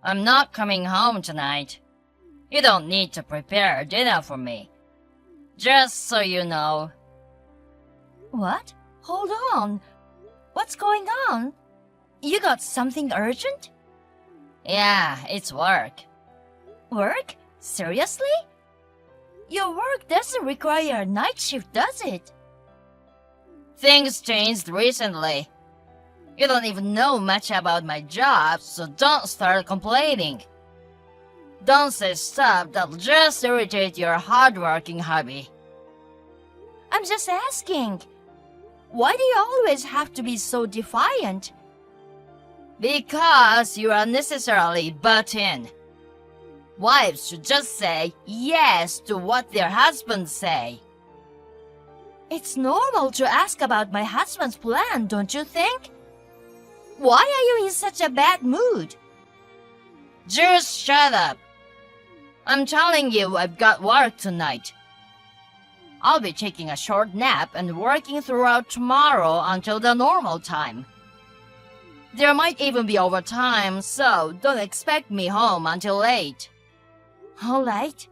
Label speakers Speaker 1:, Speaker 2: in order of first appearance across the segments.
Speaker 1: I'm not coming home tonight. You don't need to prepare dinner for me. Just so you know.
Speaker 2: What? Hold on. What's going on? You got something urgent?
Speaker 1: Yeah, it's work.
Speaker 2: Work? Seriously? Your work doesn't require a night shift, does it?
Speaker 1: Things changed recently. You don't even know much about my job, so don't start complaining. Don't say stuff that'll just irritate your hardworking hubby.
Speaker 2: I'm just asking. Why do you always have to be so defiant?
Speaker 1: Because you unnecessarily butt in. Wives should just say yes to what their husbands say.
Speaker 2: It's normal to ask about my husband's plan, don't you think? Why are you in such a bad mood?
Speaker 1: Just shut up. I'm telling you I've got work tonight. I'll be taking a short nap and working throughout tomorrow until the normal time. There might even be overtime, so don't expect me home until 8.
Speaker 2: All right.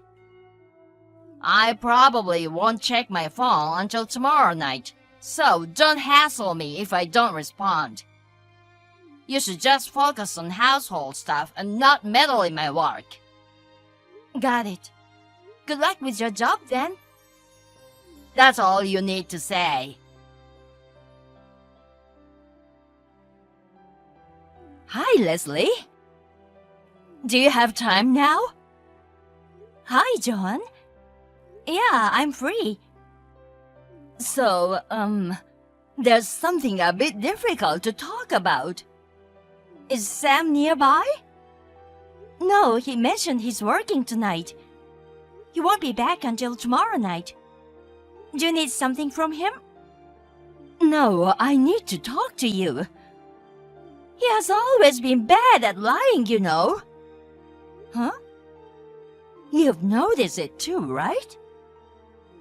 Speaker 1: I probably won't check my phone until tomorrow night, so don't hassle me if I don't respond. You should just focus on household stuff and not meddle in my work.
Speaker 2: Got it. Good luck with your job then.
Speaker 1: That's all you need to say.
Speaker 2: Hi, Leslie. Do you have time now? Hi, John. Yeah, I'm free. So, there's something a bit difficult to talk about. Is Sam nearby? No, he mentioned he's working tonight. He won't be back until tomorrow night. Do you need something from him? No, I need to talk to you. He has always been bad at lying, you know. Huh? You've noticed it too, right?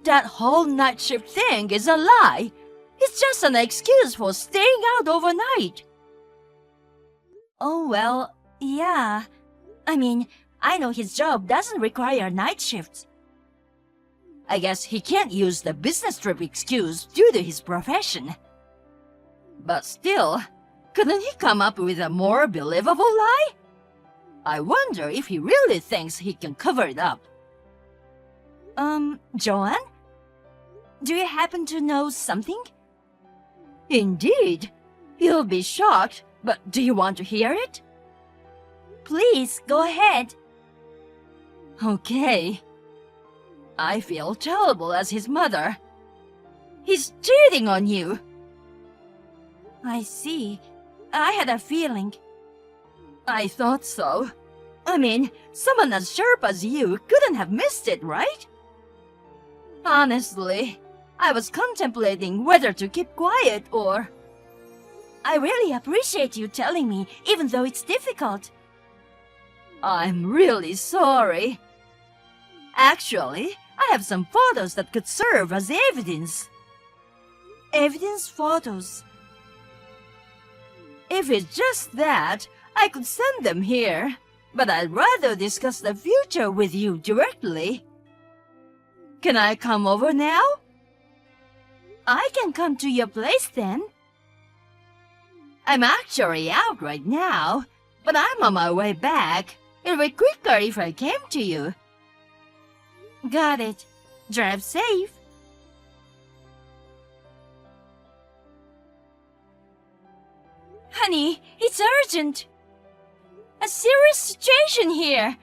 Speaker 2: That whole night shift thing is a lie. It's just an excuse for staying out overnight. Oh, well, yeah. I mean, I know his job doesn't require night shifts. I guess he can't use the business trip excuse due to his profession. But still, couldn't he come up with a more believable lie? I wonder if he really thinks he can cover it up. Joanne? Do you happen to know something? Indeed. You'll be shocked, but do you want to hear it? Please, go ahead. Okay. I feel terrible as his mother. He's cheating on you. I see. I had a feeling. I thought so. I mean, someone as sharp as you couldn't have missed it, right? Honestly, I was contemplating whether to keep quiet or... I really appreciate you telling me, even though it's difficult. I'm really sorry. Actually, I have some photos that could serve as evidence. Evidence photos? If it's just that, I could send them here, but I'd rather discuss the future with you directly. Can I come over now? I can come to your place then. I'm actually out right now, but I'm on my way back. It'll be quicker if I came to you. Got it. Drive safe. Honey, it's urgent. A serious situation here.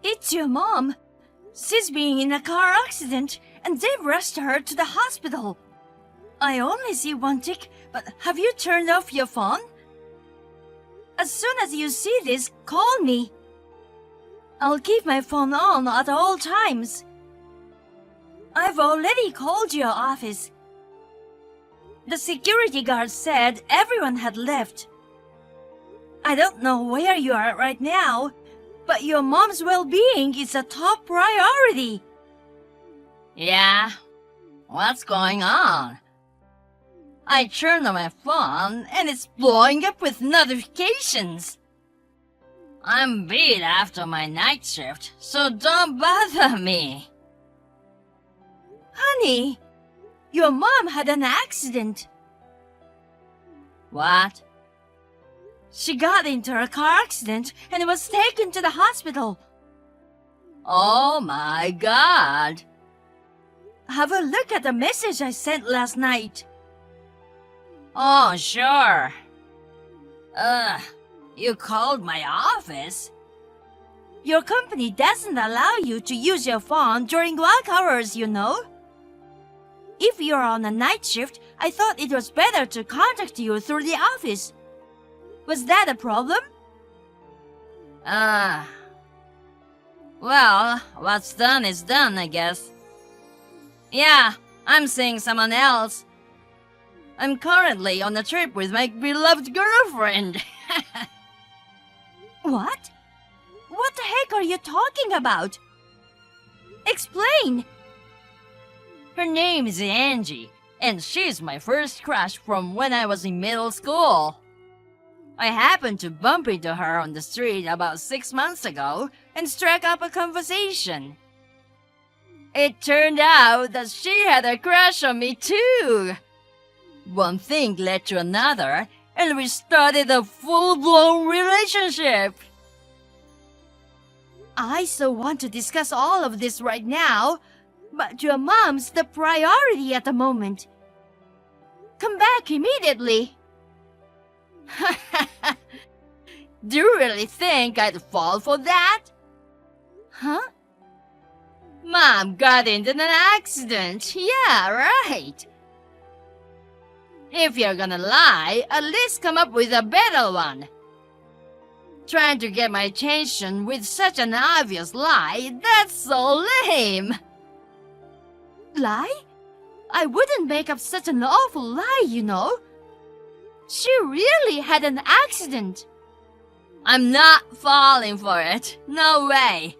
Speaker 2: It's your mom. She's being in a car accident, and they've rushed her to the hospital. I only see one tick, but have you turned off your phone? As soon as you see this, call me. I'll keep my phone on at all times. I've already called your office. The security guard said everyone had left. I don't know where you are right now, but your mom's well-being is a top priority.
Speaker 1: Yeah? What's going on? I turned on my phone and it's blowing up with notifications. I'm beat after my night shift, so don't bother me.
Speaker 2: Honey, your mom had an accident.
Speaker 1: What?
Speaker 2: She got into a car accident and was taken to the hospital.
Speaker 1: Oh my God.
Speaker 2: Have a look at the message I sent last night.
Speaker 1: Oh, sure. You called my office?
Speaker 2: Your company doesn't allow you to use your phone during work hours, you know. If you're on a night shift, I thought it was better to contact you through the office. Was that a problem?
Speaker 1: Well, what's done is done, I guess. Yeah, I'm seeing someone else. I'm currently on a trip with my beloved girlfriend.
Speaker 2: What? What the heck are you talking about? Explain!
Speaker 1: Her name is Angie, and she's my first crush from when I was in middle school. I happened to bump into her on the street about 6 months ago and struck up a conversation. It turned out that she had a crush on me too. One thing led to another, and we started a full-blown relationship.
Speaker 2: I so want to discuss all of this right now, but your mom's the priority at the moment. Come back immediately.
Speaker 1: Do you really think I'd fall for that?
Speaker 2: Huh?
Speaker 1: Mom got into an accident. Yeah, right. If you're gonna lie, at least come up with a better one. Trying to get my attention with such an obvious lie, that's so lame.
Speaker 2: Lie? I wouldn't make up such an awful lie, you know. She really had an accident.
Speaker 1: I'm not falling for it. No way.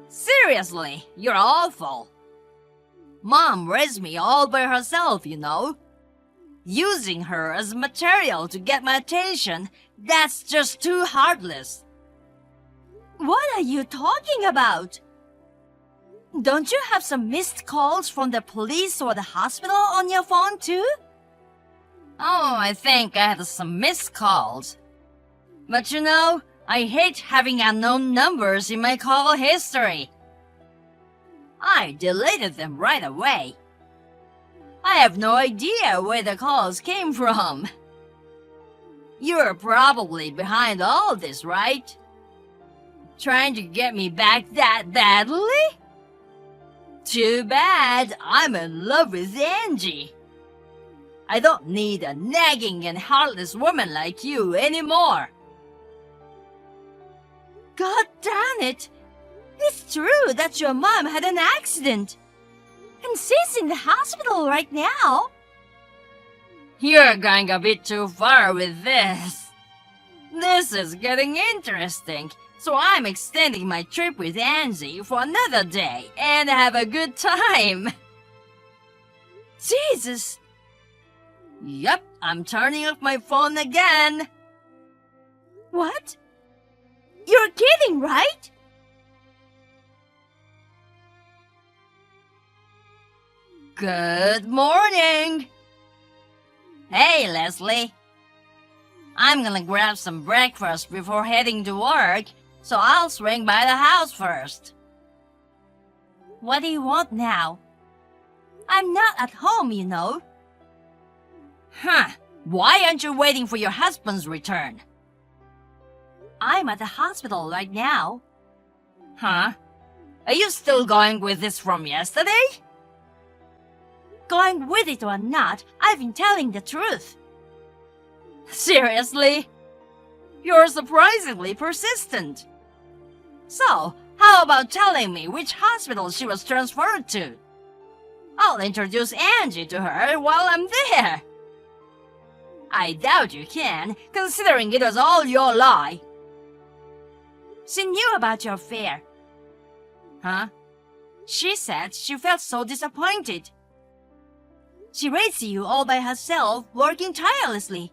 Speaker 1: Seriously, you're awful. Mom raised me all by herself, you know. Using her as material to get my attention, that's just too heartless.
Speaker 2: What are you talking about? Don't you have some missed calls from the police or the hospital on your phone too?
Speaker 1: Oh, I think I had some missed calls. But you know, I hate having unknown numbers in my call history. I deleted them right away. I have no idea where the calls came from. You're probably behind all this, right? Trying to get me back that badly? Too bad, I'm in love with Angie. I don't need a nagging and heartless woman like you anymore.
Speaker 2: God damn it! It's true that your mom had an accident. And she's in the hospital right now.
Speaker 1: You're going a bit too far with this. This is getting interesting, so I'm extending my trip with Angie for another day and have a good time.
Speaker 2: Jesus!
Speaker 1: Yup, I'm turning off my phone again.
Speaker 2: What? You're kidding, right?
Speaker 1: Good morning. Hey, Leslie. I'm gonna grab some breakfast before heading to work, so I'll swing by the house first.
Speaker 2: What do you want now? I'm not at home, you know.
Speaker 1: Huh. Why aren't you waiting for your husband's return?
Speaker 2: I'm at the hospital right now.
Speaker 1: Huh? Are you still going with this from yesterday?
Speaker 2: Going with it or not, I've been telling the truth.
Speaker 1: Seriously? You're surprisingly persistent. So, how about telling me which hospital she was transferred to? I'll introduce Angie to her while I'm there. I doubt you can, considering it was all your lie.
Speaker 2: She knew about your affair.
Speaker 1: Huh?
Speaker 2: She said she felt so disappointed. She raised you all by herself, working tirelessly.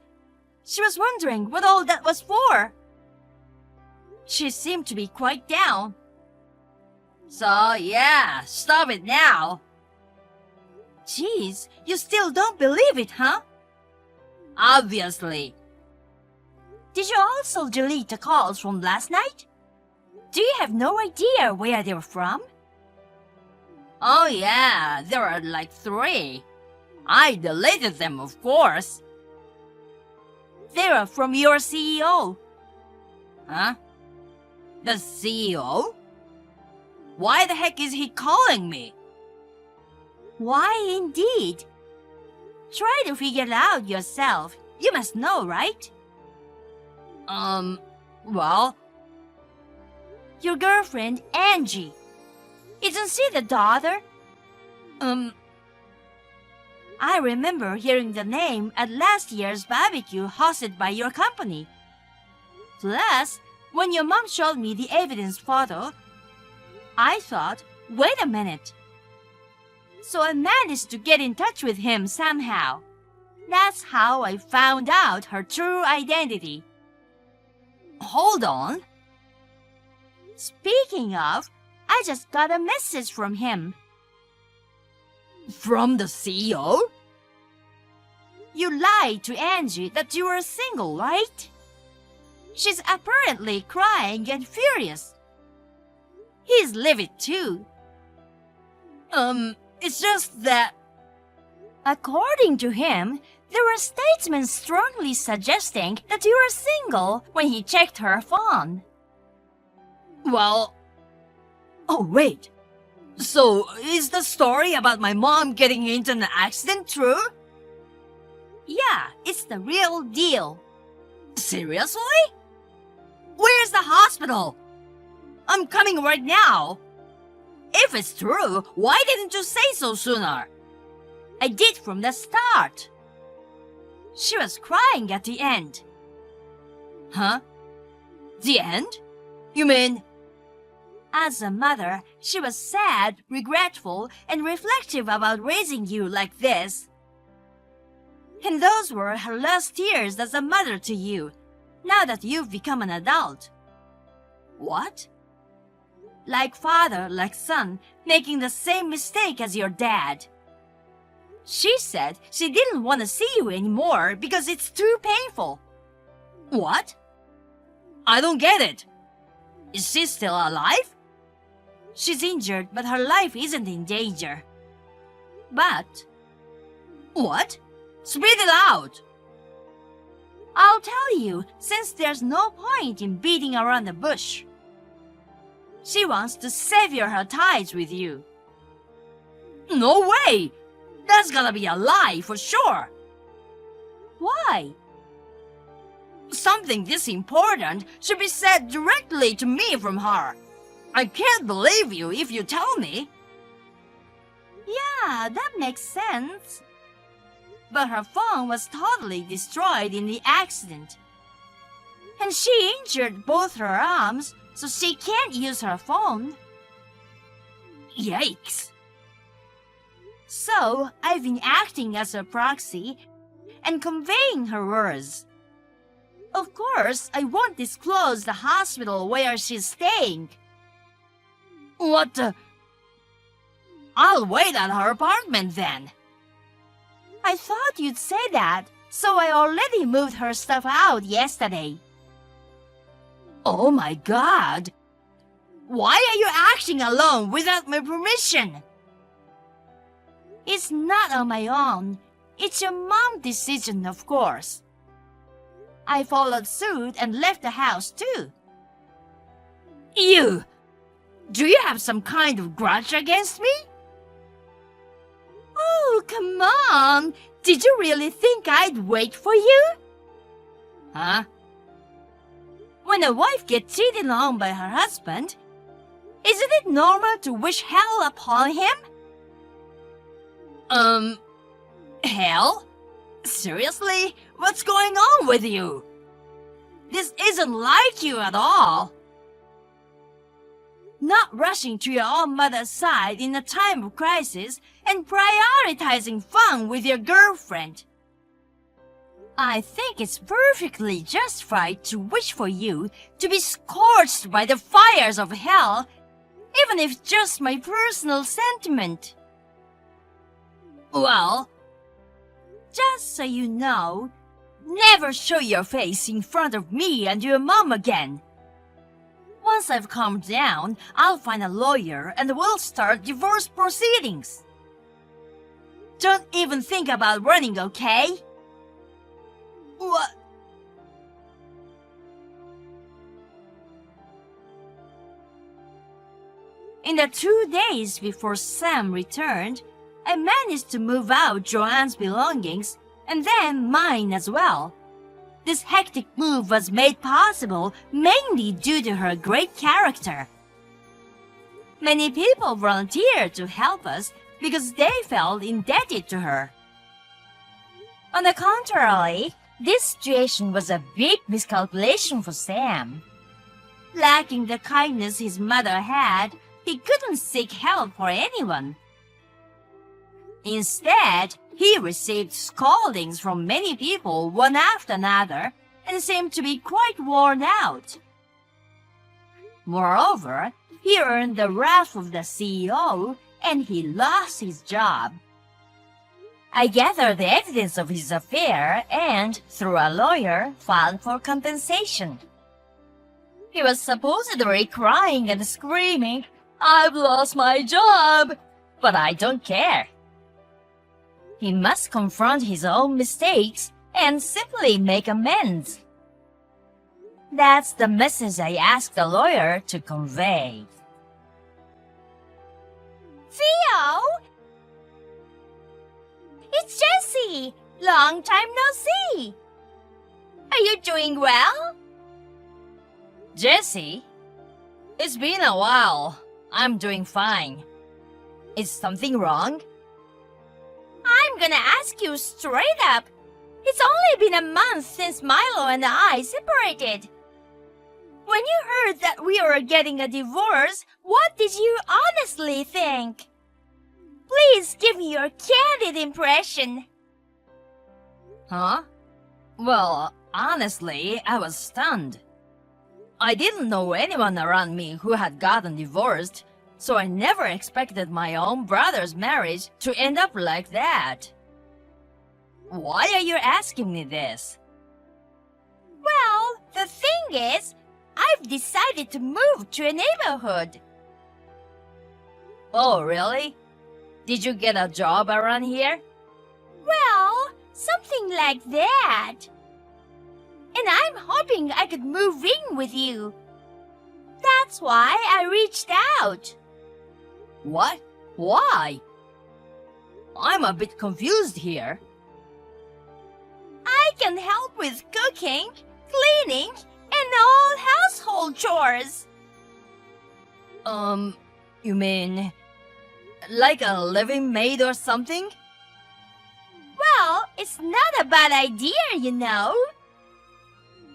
Speaker 2: She was wondering what all that was for. She seemed to be quite down.
Speaker 1: So, yeah, stop it now.
Speaker 2: Geez, you still don't believe it, huh?
Speaker 1: Obviously.
Speaker 2: Did you also delete the calls from last night? Do you have no idea where they were from?
Speaker 1: Oh yeah, there are like 3. I deleted them, of course.
Speaker 2: They were from your CEO.
Speaker 1: Huh? The CEO? Why the heck is he calling me?
Speaker 2: Why indeed? Try to figure it out yourself. You must know, right?
Speaker 1: Well,
Speaker 2: Your girlfriend, Angie. Isn't she the daughter? I remember hearing the name at last year's barbecue hosted by your company. Plus, when your mom showed me the evidence photo, I thought, wait a minute. So I managed to get in touch with him somehow. That's how I found out her true identity.
Speaker 1: hold on.
Speaker 2: Speaking of, I just got a message from him.
Speaker 1: From the CEO?
Speaker 2: You lied to Angie that you were single, right? She's apparently crying and furious. He's livid too.
Speaker 1: It's just that...
Speaker 2: According to him, there were statements strongly suggesting that you were single when he checked her phone.
Speaker 1: Well... Oh, wait. So, is the story about my mom getting into an accident true?
Speaker 2: Yeah, it's the real deal.
Speaker 1: Seriously? Where's the hospital? I'm coming right now. If it's true, why didn't you say so sooner?
Speaker 2: I did from the start. She was crying at the end.
Speaker 1: Huh? The end? You mean...
Speaker 2: As a mother, she was sad, regretful, and reflective about raising you like this. And those were her last tears as a mother to you, now that you've become an adult.
Speaker 1: What?
Speaker 2: Like father, like son, making the same mistake as your dad. She said she didn't want to see you anymore because it's too painful.
Speaker 1: What? I don't get it. Is she still alive?
Speaker 2: She's injured, but her life isn't in danger. But...
Speaker 1: What? Spit it out!
Speaker 2: I'll tell you, since there's no point in beating around the bush. She wants to sever her ties with you.
Speaker 1: No way! That's gonna be a lie for sure!
Speaker 2: Why?
Speaker 1: Something this important should be said directly to me from her. I can't believe you if you tell me.
Speaker 2: Yeah, that makes sense. But her phone was totally destroyed in the accident. And she injured both her arms, so she can't use her phone.
Speaker 1: Yikes.
Speaker 2: So, I've been acting as her proxy and conveying her words. Of course, I won't disclose the hospital where she's staying.
Speaker 1: What the... I'll wait at her apartment then.
Speaker 2: I thought you'd say that, so I already moved her stuff out yesterday.
Speaker 1: Oh my god! Why are you acting alone without my permission?
Speaker 2: It's not on my own. It's your mom's decision, of course. I followed suit and left the house too.
Speaker 1: You! Do you have some kind of grudge against me?
Speaker 2: Oh, come on! Did you really think I'd wait for you?
Speaker 1: Huh?
Speaker 2: When a wife gets cheated on by her husband, isn't it normal to wish hell upon him?
Speaker 1: Hell? Seriously? What's going on with you? This isn't like you at all.
Speaker 2: not rushing to your own mother's side in a time of crisis and prioritizing fun with your girlfriend. I think it's perfectly justified to wish for you to be scorched by the fires of hell, even if just my personal sentiment. Well, just so you know, never show your face in front of me and your mom again. Once I've calmed down, I'll find a lawyer and we'll start divorce proceedings. Don't even think about running, okay? What? In the 2 days before Sam returned, I managed to move out Joanne's belongings and then mine as well. This hectic move was made possible mainly due to her great character. Many people volunteered to help us because they felt indebted to her. On the contrary, this situation was a big miscalculation for Sam. Lacking the kindness his mother had, he couldn't seek help for anyone. Instead, he received scoldings from many people one after another and seemed to be quite worn out. Moreover, he earned the wrath of the CEO and he lost his job. I gathered the evidence of his affair and, through a lawyer, filed for compensation. He was supposedly crying and screaming, "I've lost my job, but I don't care." He must confront his own mistakes and simply make amends. That's the message I asked the lawyer to convey. Theo! It's Jessie! Long time no see! Are you doing well? Jessie? It's been a while. I'm doing fine. Is something wrong? I'm gonna ask you straight up. It's only been a month since Milo and I separated. When you heard that we were getting a divorce, what did you honestly think? Please give me your candid impression. Huh? Well, honestly, I was stunned. I didn't know anyone around me who had gotten divorced, so I never expected my own brother's marriage to end up like that. Why are you asking me this? Well, the thing is, I've decided to move to a neighborhood. Oh, really? Did you get a job around here? Well, something like that. And I'm hoping I could move in with you. That's why I reached out. What? Why? I'm a bit confused here. I can help with cooking, cleaning, and all household chores. You mean like a living maid or something? Well, it's not a bad idea, you know.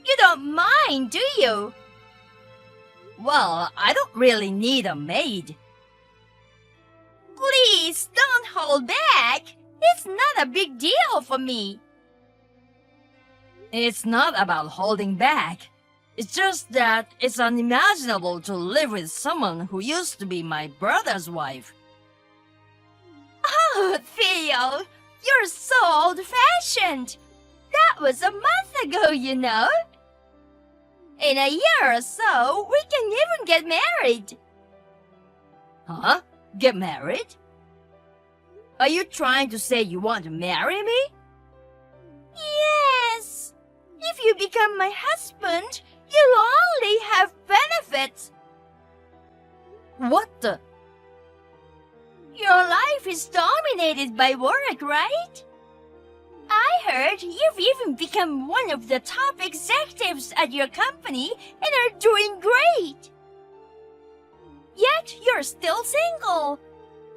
Speaker 2: You don't mind, do you? Well, I don't really need a maid. Please don't hold back. It's not a big deal for me. It's not about holding back. It's just that it's unimaginable to live with someone who used to be my brother's wife. Oh, Theo, you're so old-fashioned. That was a month ago, you know. In a year or so, we can even get married. Huh? Get married? Are you trying to say you want to marry me? Yes. If you become my husband, you'll only have benefits. What the? Your life is dominated by work, right? I heard you've even become one of the top executives at your company and are doing great. Yet you're still single.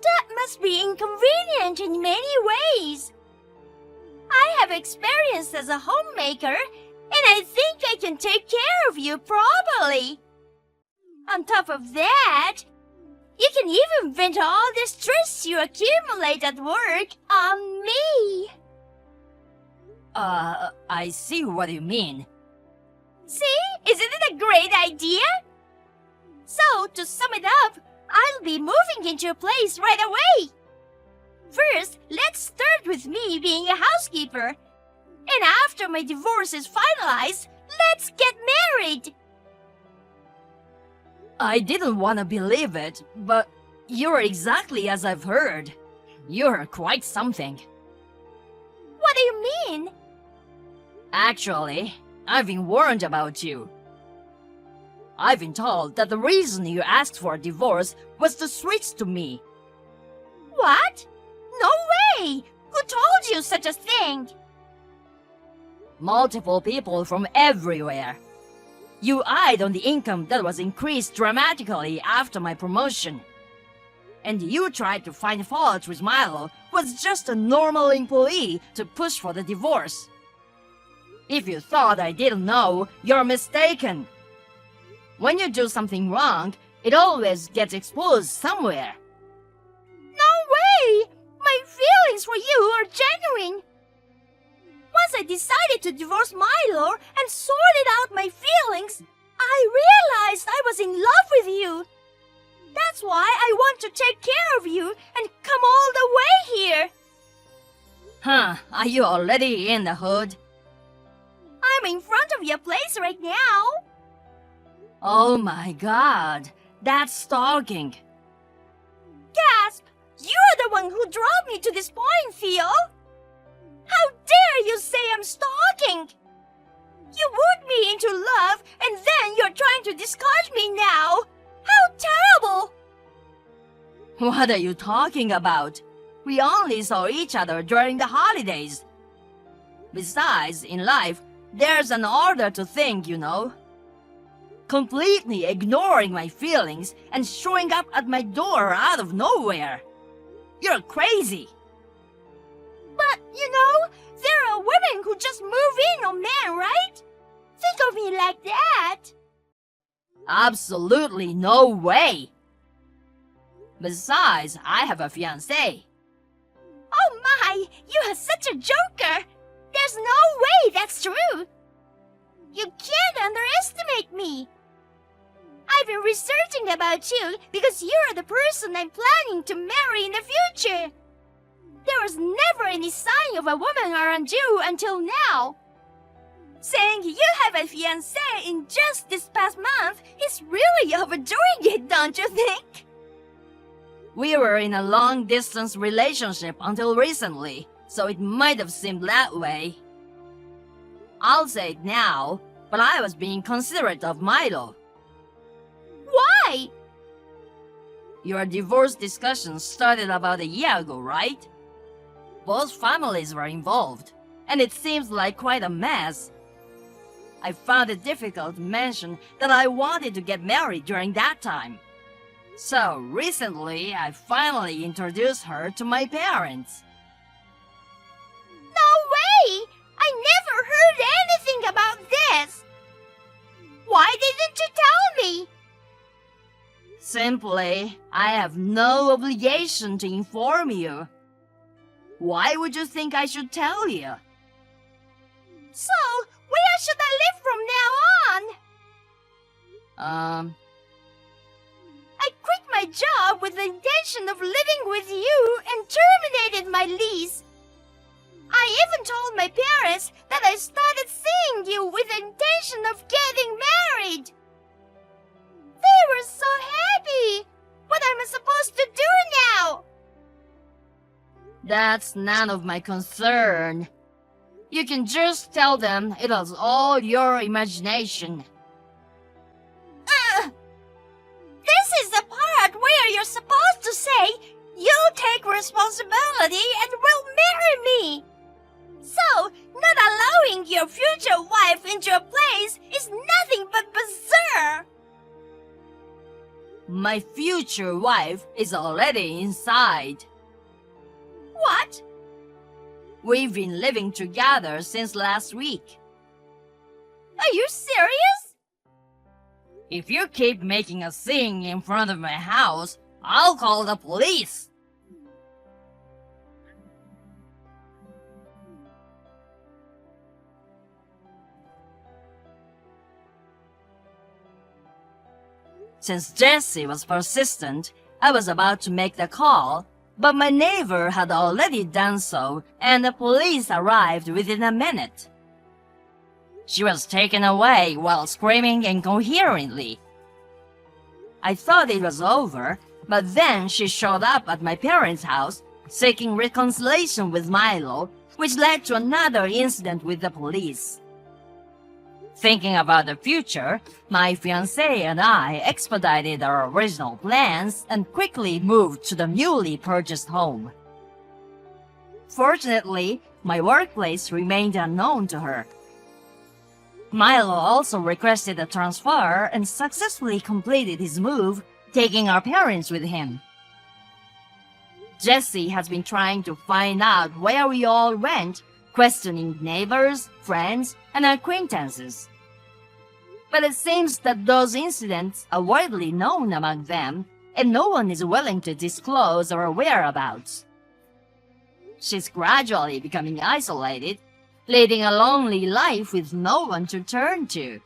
Speaker 2: That must be inconvenient in many ways. I have experience as a homemaker, and I think I can take care of you properly. On top of that, you can even vent all the stress you accumulate at work on me.
Speaker 1: I see what you mean.
Speaker 2: See? Isn't it a great idea? So, to sum it up, I'll be moving into a place right away. First, let's start with me being a housekeeper. And after my divorce is finalized, let's get married.
Speaker 1: I didn't want to believe it, but you're exactly as I've heard. You're quite something.
Speaker 2: What do you mean?
Speaker 1: Actually, I've been warned about you. I've been told that the reason you asked for a divorce was to switch to me.
Speaker 2: What? No way! Who told you such a thing?
Speaker 1: Multiple people from everywhere. You eyed on the income that was increased dramatically after my promotion. And you tried to find fault with Milo, who was just a normal employee, to push for the divorce. If you thought I didn't know, you're mistaken. When you do something wrong, it always gets exposed somewhere.
Speaker 2: No way! My feelings for you are genuine. Once I decided to divorce Milo and sorted out my feelings, I realized I was in love with you. That's why I want to take care of you and come all the way here.
Speaker 1: Huh, are you already in the hood?
Speaker 2: I'm in front of your place right now.
Speaker 1: Oh my god, that's stalking.
Speaker 2: Gasp! You're the one who drove me to this point, Theo. How dare you say I'm stalking? You wooed me into love and then you're trying to discard me now. How terrible!
Speaker 1: What are you talking about? We only saw each other during the holidays. Besides, in life, there's an order to think, you know. Completely ignoring my feelings and showing up at my door out of nowhere. You're crazy.
Speaker 2: But, you know, there are women who just move in on men, right? Think of me like that.
Speaker 1: Absolutely no way. Besides, I have a fiancé.
Speaker 2: Oh my, you are such a joker. There's no way that's true. You can't underestimate me. I've been researching about you because you're the person I'm planning to marry in the future. There was never any sign of a woman around you until now. Saying you have a fiancé in just this past month is really overdoing it, don't you think?
Speaker 1: We were in a long-distance relationship until recently, so it might have seemed that way. I'll say it now, but I was being considerate of Milo.
Speaker 2: Why?
Speaker 1: Your divorce discussions started about a year ago, right? Both families were involved, and it seems like quite a mess. I found it difficult to mention that I wanted to get married during that time. So recently, I finally introduced her to my parents.
Speaker 2: No way! I never heard anything about this. Why didn't you tell me?
Speaker 1: Simply, I have no obligation to inform you. Why would you think I should tell you?
Speaker 2: So, where should I live from now on? I quit my job with the intention of living with you and terminated my lease. I even told my parents that I started seeing you with the intention of getting married. They were so happy. What am I supposed to do now?
Speaker 1: That's none of my concern. You can just tell them it was all your imagination.
Speaker 2: This is the part where you're supposed to say, you'll take responsibility and will marry me. So, not allowing your future wife into a place is nothing but bizarre.
Speaker 1: My future wife is already inside.
Speaker 2: What?
Speaker 1: We've been living together since last week.
Speaker 2: Are you serious?
Speaker 1: If you keep making a scene in front of my house, I'll call the police. Since Jessie was persistent, I was about to make the call, but my neighbor had already done so, and the police arrived within a minute. She was taken away while screaming incoherently. I thought it was over, but then she showed up at my parents' house, seeking reconciliation with Milo, which led to another incident with the police. Thinking about the future, my fiancé and I expedited our original plans and quickly moved to the newly purchased home. Fortunately, my workplace remained unknown to her. Milo also requested a transfer and successfully completed his move, taking our parents with him. Jessie has been trying to find out where we all went, questioning neighbors, friends, and acquaintances. But it seems that those incidents are widely known among them, and no one is willing to disclose our whereabouts. She's gradually becoming isolated, leading a lonely life with no one to turn to.